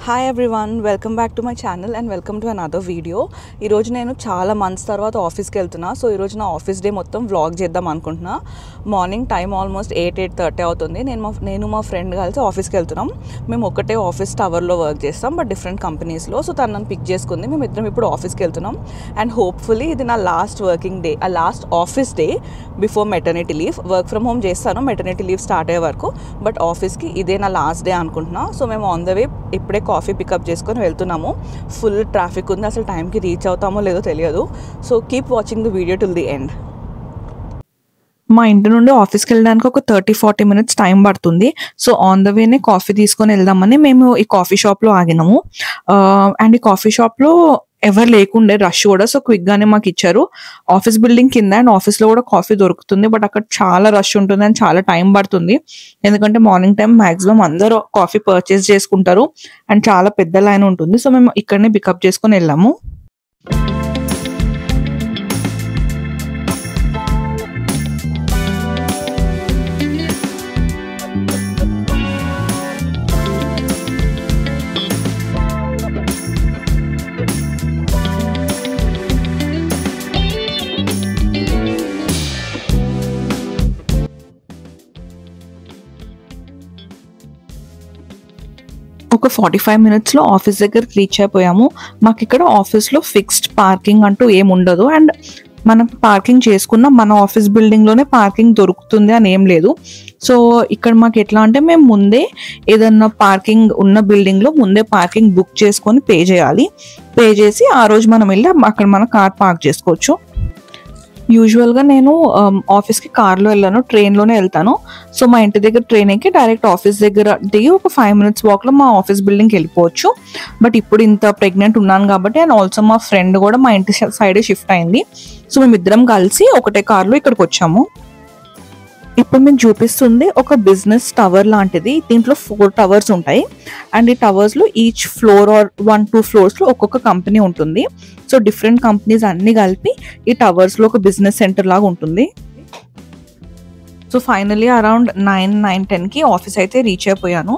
Hi everyone, welcome back to my channel and welcome to another video. ఈరోజు నేను చాలా months తర్వాత ఆఫీస్కి వెళ్తున్నా. సో ఈరోజు నా ఆఫీస్ డే మొత్తం వ్లాగ్ చేద్దాం అనుకుంటున్నా. మార్నింగ్ టైం ఆల్మోస్ట్ 8:30 అవుతుంది. నేను మా ఫ్రెండ్ కలిసి ఆఫీస్కి వెళ్తున్నాం. మేము ఒకటే ఆఫీస్ టవర్లో వర్క్ చేస్తాం, బట్ డిఫరెంట్ కంపెనీస్లో. సో తను నన్ను పిక్ చేసుకుంది. మేము ఇద్దరం ఇప్పుడు ఆఫీస్కి వెళ్తున్నాం. అండ్ హోప్ఫుల్లీ ఇది నా లాస్ట్ వర్కింగ్ డే, ఆ last office day before maternity leave. Work from home చేస్తాను మెటర్నిటీ లీవ్ స్టార్ట్ అయ్యే వరకు, బట్ ఆఫీస్కి ఇదే నా లాస్ట్ డే అనుకుంటున్నా. సో మేము ఆన్ ద వే ఇప్పుడే కాఫీ పికప్ చేసుకొని వెళ్తున్నాము. ఫుల్ ట్రాఫిక్ ఉంది, అసలు టైంకి రీచ్ అవుతామో లేదో తెలియదు. So keep watching the video till the end. మా ఇంటి నుండి ఆఫీస్కి వెళ్ళడానికి ఒక 30-40 మినిట్స్ టైం పడుతుంది. సో ఆన్ ద వేనే కాఫీ తీసుకొని వెళ్దామని మేము ఈ కాఫీ షాప్లో ఆగినాము. అండ్ ఈ కాఫీ షాప్లో ఎవరు లేకుండే, రష్ కూడా. సో క్విక్గానే మాకు ఇచ్చారు. ఆఫీస్ బిల్డింగ్ కింద అండ్ ఆఫీస్లో కూడా కాఫీ దొరుకుతుంది, బట్ అక్కడ చాలా రష్ ఉంటుంది అండ్ చాలా టైం పడుతుంది. ఎందుకంటే మార్నింగ్ టైం మ్యాక్సిమం అందరూ కాఫీ పర్చేస్ చేసుకుంటారు అండ్ చాలా పెద్ద లైన్ ఉంటుంది. సో మేము ఇక్కడనే పికప్ చేసుకొని వెళ్ళాము. ఒక 45 మినిట్స్లో ఆఫీస్ దగ్గరికి రీచ్ అయిపోయాము. మాకు ఇక్కడ ఆఫీస్లో ఫిక్స్డ్ పార్కింగ్ అంటూ ఏమి ఉండదు. అండ్ మనం పార్కింగ్ చేసుకున్న మన ఆఫీస్ బిల్డింగ్లోనే పార్కింగ్ దొరుకుతుంది అని ఏం లేదు. సో ఇక్కడ మాకు ఎట్లా అంటే మేము ముందే ఏదన్నా పార్కింగ్ ఉన్న బిల్డింగ్లో ముందే పార్కింగ్ బుక్ చేసుకొని పే చేయాలి. పే చేసి ఆ రోజు మనం వెళ్ళి అక్కడ మన కార్ పార్క్ చేసుకోవచ్చు. యూజువల్గా నేను ఆఫీస్కి కార్లో వెళ్ళాను, ట్రైన్లోనే వెళ్తాను. సో మా ఇంటి దగ్గర ట్రైన్ ఎక్కి డైరెక్ట్ ఆఫీస్ దగ్గర దిగి ఒక 5 మినిట్స్ వాక్లో మా ఆఫీస్ బిల్డింగ్కి వెళ్ళిపోవచ్చు. బట్ ఇప్పుడు ఇంత ప్రెగ్నెంట్ ఉన్నాను కాబట్టి అండ్ ఆల్సో మా ఫ్రెండ్ కూడా మా ఇంటి సైడే షిఫ్ట్ అయింది. సో మేమిద్దరం కలిసి ఒకటే కార్లో ఇక్కడికి వచ్చాము. ఇప్పుడు మీకు చూపిస్తుంది ఒక బిజినెస్ టవర్ లాంటిది. దీంట్లో 4 టవర్స్ ఉంటాయి అండ్ ఈ టవర్స్లో ఈచ్ ఫ్లోర్ ఆర్ 1-2 ఫ్లోర్స్లో ఒక్కొక్క కంపెనీ ఉంటుంది. సో డిఫరెంట్ కంపెనీస్ అన్ని కలిపి ఈ టవర్స్లో ఒక బిజినెస్ సెంటర్ లాగా ఉంటుంది. సో ఫైనలీ అరౌండ్ 9-10కి ఆఫీస్ అయితే రీచ్ అయిపోయాను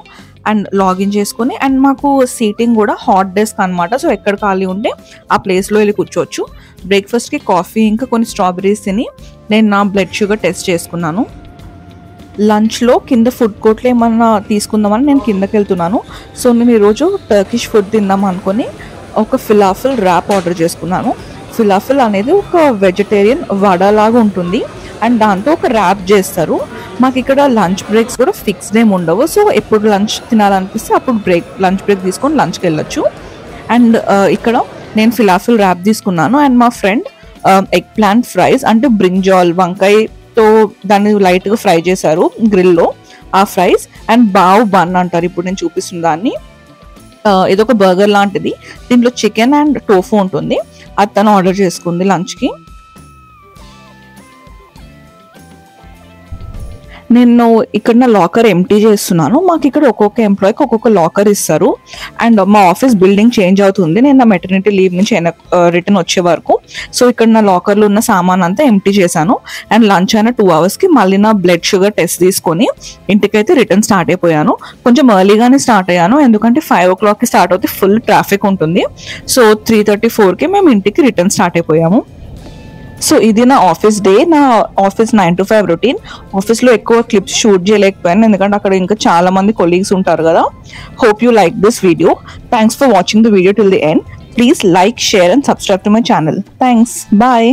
అండ్ లాగిన్ చేసుకుని. అండ్ మాకు సీటింగ్ కూడా హాట్ డెస్క్ అనమాట. సో ఎక్కడ ఖాళీ ఉంటే ఆ ప్లేస్లో వెళ్ళి కూర్చోవచ్చు. బ్రేక్ఫాస్ట్కి కాఫీ ఇంకా కొన్ని స్ట్రాబెరీస్ తిని నేను నా బ్లడ్ షుగర్ టెస్ట్ చేసుకున్నాను. లంచ్లో కింద ఫుడ్ కోర్ట్లో ఏమన్నా తీసుకుందామని నేను కిందకి వెళ్తున్నాను. సో నేను ఈరోజు టర్కిష్ ఫుడ్ తిందాం అనుకుని ఒక ఫిలాఫిల్ ర్యాప్ ఆర్డర్ చేసుకున్నాను. ఫిలాఫిల్ అనేది ఒక వెజిటేరియన్ వడలాగా ఉంటుంది అండ్ దాంతో ఒక ర్యాప్ చేస్తారు. మాకు ఇక్కడ లంచ్ బ్రేక్స్ కూడా ఫిక్స్డ్ ఏమి ఉండవు. సో ఎప్పుడు లంచ్ తినాలనిపిస్తే అప్పుడు లంచ్ బ్రేక్ తీసుకొని లంచ్కి వెళ్ళొచ్చు. అండ్ ఇక్కడ నేను ఫిలాఫిల్ ర్యాప్ తీసుకున్నాను అండ్ మా ఫ్రెండ్ ఎగ్ ప్లాంట్ ఫ్రైస్ అంటే బ్రింజాల్ వంకాయతో దాన్ని లైట్గా ఫ్రై చేశారు గ్రిల్లో, ఆ ఫ్రైస్. అండ్ బావ్ బన్ అంటారు ఇప్పుడు నేను చూపిస్తున్న దాన్ని. ఇదొక బర్గర్ లాంటిది, దీంట్లో చికెన్ అండ్ టోఫు ఉంటుంది. అది తను ఆర్డర్ చేసుకుంది లంచ్కి. నేను ఇక్కడ నా లాకర్ ఎంటీ చేస్తున్నాను. మాకు ఇక్కడ ఒక్కొక్క ఎంప్లాయీకి ఒక్కొక్క లాకర్ ఇస్తారు అండ్ మా ఆఫీస్ బిల్డింగ్ చేంజ్ అవుతుంది నేను నా మెటర్నిటీ లీవ్ నుంచి రిటర్న్ వచ్చే వరకు. సో ఇక్కడ నా లాకర్లో ఉన్న సామాన్ అంతా ఎంటీ చేశాను అండ్ లంచ్ అయిన 2 అవర్స్కి మళ్ళీ నా బ్లడ్ షుగర్ టెస్ట్ తీసుకొని ఇంటికైతే రిటర్న్ స్టార్ట్ అయిపోయాను. కొంచెం ఎర్లీగానే స్టార్ట్ అయ్యాను ఎందుకంటే 5 o'clockకి స్టార్ట్ అవుతే ఫుల్ ట్రాఫిక్ ఉంటుంది. సో 3:34కి మేము ఇంటికి రిటర్న్ స్టార్ట్ అయిపోయాము. సో ఇది నా ఆఫీస్ డే, నా ఆఫీస్ 9 to 5 రొటీన్. ఆఫీస్లో ఎక్కువ క్లిప్స్ షూట్ చేయలేకపోయాను ఎందుకంటే అక్కడ ఇంకా చాలా మంది కొలీగ్స్ ఉంటారు కదా. Hope you like this video. Thanks for watching the video till the end. Please like, share and subscribe to my channel. Thanks, bye.